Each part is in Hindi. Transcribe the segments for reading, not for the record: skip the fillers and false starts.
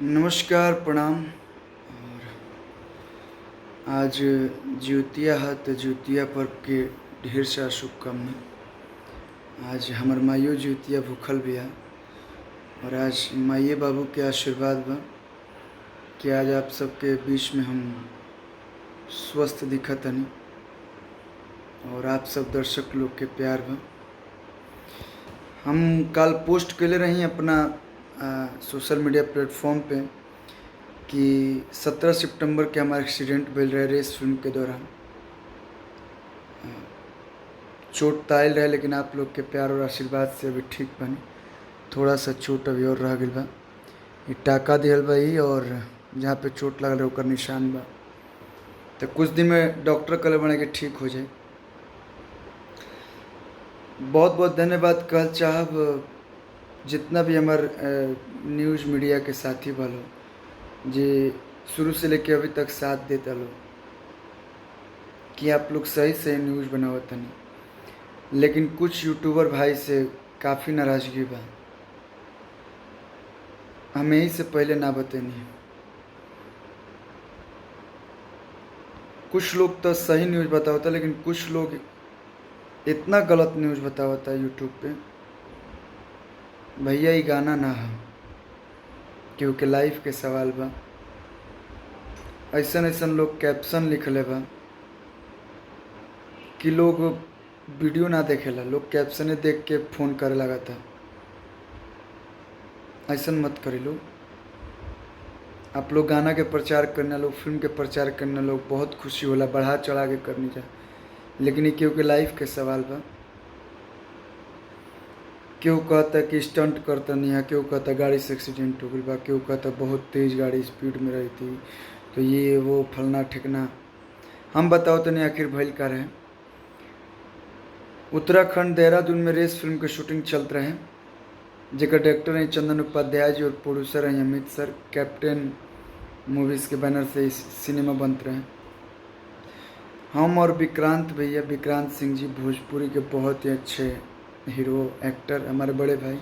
नमस्कार, प्रणाम। और आज ज्योतिया है तो ज्योतिया पर्व के ढेर सारा शुभकामना। आज हमर माइयो ज्योतिया भूखल बिया और आज माइये बाबू के आशीर्वाद बा कि आज आप सबके बीच में हम स्वस्थ दिखतनी और आप सब दर्शक लोग के प्यार बा। हम कल पोस्ट कैले रही अपना सोशल मीडिया प्लेटफॉर्म पे कि 17 सितंबर के हमारा एक्सीडेंट भेल रहे रेस फिल्म के दौरान। चोट तो आयल रहे लेकिन आप लोग के प्यार और आशीर्वाद से अभी ठीक बनी। थोड़ा सा चोट अभी और रह गई बा। ये टाका दिहल बा ही और जहाँ पे चोट लगल ओकर निशान बा, तो कुछ दिन में डॉक्टर कल बने के ठीक हो जाए। बहुत बहुत धन्यवाद कहल चाहब जितना भी हमार न्यूज़ मीडिया के साथी वालों जे शुरू से लेके अभी तक साथ देता लो कि आप लोग सही से न्यूज़ बनावतनी, लेकिन कुछ यूट्यूबर भाई से काफ़ी नाराज़गी बा। हमें यही से पहले ना बतेनी। कुछ लोग तो सही न्यूज़ बतावता लेकिन कुछ लोग इतना गलत न्यूज़ बतावता यूट्यूब पे। भैया ये गाना ना है क्योंकि लाइफ के सवाल बा। ऐसन ऐसन लोग कैप्शन लिखले बा कि लोग वीडियो ना देखेला, लोग कैप्शने देख के फ़ोन करे लगा था। ऐसन मत करी लोग। आप लोग गाना के प्रचार करने लोग, फिल्म के प्रचार करने लोग, बहुत खुशी होला, बढ़ा चढ़ा के करनी जा, लेकिन ये क्योंकि लाइफ के सवाल बा। क्यों कहता कि स्टंट करता नहीं है, क्यों कहता गाड़ी से एक्सीडेंट हो गई बा, क्यों कहता बहुत तेज़ गाड़ी स्पीड में रही थी, तो ये वो फलना ठिकना। हम बताओ तो नहीं आखिर भइल का रहे। उत्तराखंड देहरादून में रेस फिल्म के शूटिंग चलते रहे, जेकर डायरेक्टर हैं चंदन उपाध्याय जी और प्रोड्यूसर हैं अमित सर। कैप्टन मूवीज़ के बैनर से इस सिनेमा बनते रहे। हम और विक्रांत भैया, विक्रांत सिंह जी भोजपुरी के बहुत ही अच्छे हीरो एक्टर, हमारे बड़े भाई,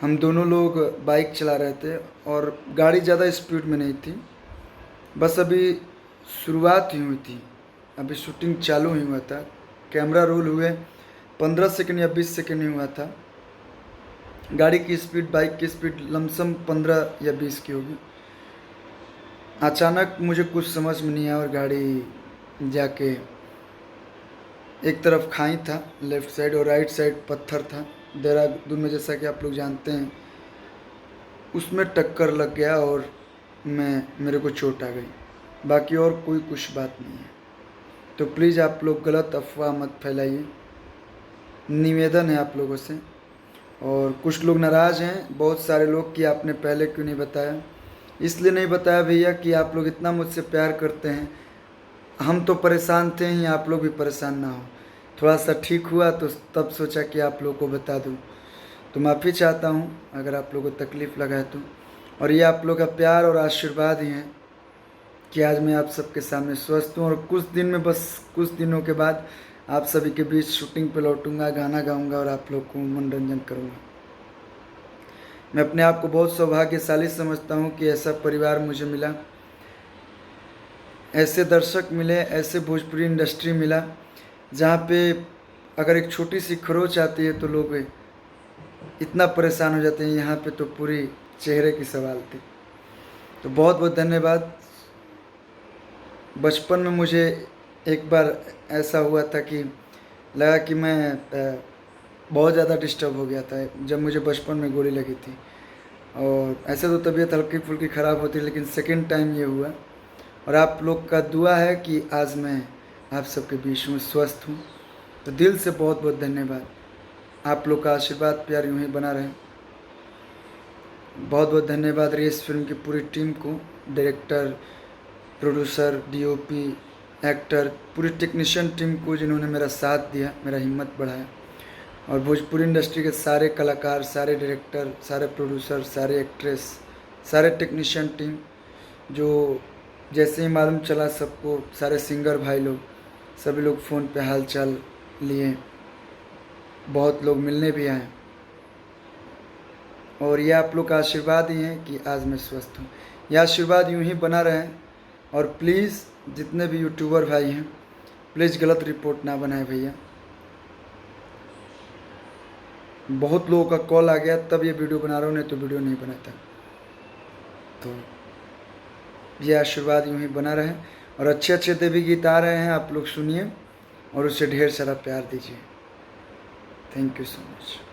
हम दोनों लोग बाइक चला रहे थे और गाड़ी ज़्यादा स्पीड में नहीं थी, बस अभी शुरुआत ही हुई थी, अभी शूटिंग चालू ही हुआ था। कैमरा रोल हुए 15 सेकंड या 20 सेकंड ही हुआ था। गाड़ी की स्पीड, बाइक की स्पीड लमसम 15 या 20 की होगी। अचानक मुझे कुछ समझ में नहीं आया और गाड़ी जाके एक तरफ खाई था लेफ़्ट साइड और राइट साइड पत्थर था। देहरादून में जैसा कि आप लोग जानते हैं उसमें टक्कर लग गया और मेरे को चोट आ गई। बाकी और कोई कुछ बात नहीं है। तो प्लीज़ आप लोग गलत अफवाह मत फैलाइए, निवेदन है आप लोगों से। और कुछ लोग नाराज़ हैं, बहुत सारे लोग, कि आपने पहले क्यों नहीं बताया। इसलिए नहीं बताया भैया कि आप लोग इतना मुझसे प्यार करते हैं। हम तो परेशान थे ही, आप लोग भी परेशान ना हो। थोड़ा सा ठीक हुआ तो तब सोचा कि आप लोग को बता दूं। तो माफ़ी चाहता हूं अगर आप लोगों को तकलीफ़ लगा है तो। और ये आप लोग का प्यार और आशीर्वाद ही है कि आज मैं आप सबके सामने स्वस्थ हूँ। और कुछ दिन में, बस कुछ दिनों के बाद आप सभी के बीच शूटिंग पे लौटूंगा, गाना गाऊंगा और आप लोग को मनोरंजन करूंगा। मैं अपने आप को बहुत सौभाग्यशाली समझता हूँ कि ऐसा परिवार मुझे मिला, ऐसे दर्शक मिले, ऐसे भोजपुरी इंडस्ट्री मिला जहाँ पे अगर एक छोटी सी खरोच आती है तो लोग इतना परेशान हो जाते हैं। यहाँ पे तो पूरी चेहरे की सवाल थी। तो बहुत बहुत धन्यवाद। बचपन में मुझे एक बार ऐसा हुआ था कि लगा कि मैं बहुत ज़्यादा डिस्टर्ब हो गया था जब मुझे बचपन में गोली लगी थी। और ऐसे तो तबीयत हल्की फुल्की ख़राब होती है, लेकिन सेकंड टाइम ये हुआ। और आप लोग का दुआ है कि आज मैं आप सबके बीच में स्वस्थ हूँ। तो दिल से बहुत बहुत धन्यवाद। आप लोग का आशीर्वाद प्यार यूँ ही बना रहे। बहुत बहुत धन्यवाद रेस फिल्म की पूरी टीम को, डायरेक्टर, प्रोड्यूसर, डीओपी, एक्टर, पूरी टेक्नीशियन टीम को जिन्होंने मेरा साथ दिया, मेरा हिम्मत बढ़ाया। और भोजपुरी इंडस्ट्री के सारे कलाकार, सारे डायरेक्टर, सारे प्रोड्यूसर, सारे एक्ट्रेस, सारे टेक्नीशियन टीम, जो जैसे ही मालूम चला सबको, सारे सिंगर भाई लोग, सभी लोग फ़ोन पे हाल चाल लिए, बहुत लोग मिलने भी आए। और यह आप लोग का आशीर्वाद ही है कि आज मैं स्वस्थ हूँ। यह आशीर्वाद यूं ही बना रहे और प्लीज़ जितने भी यूट्यूबर भाई हैं प्लीज़ गलत रिपोर्ट ना बनाए भैया। बहुत लोगों का कॉल आ गया तब ये वीडियो बना रहा हूँ, नहीं तो वीडियो नहीं बनाता। तो ये आशीर्वाद यूं ही बना रहे और अच्छे अच्छे देवी गीत आ रहे हैं, आप लोग सुनिए और उसे ढेर सारा प्यार दीजिए। Thank you so much.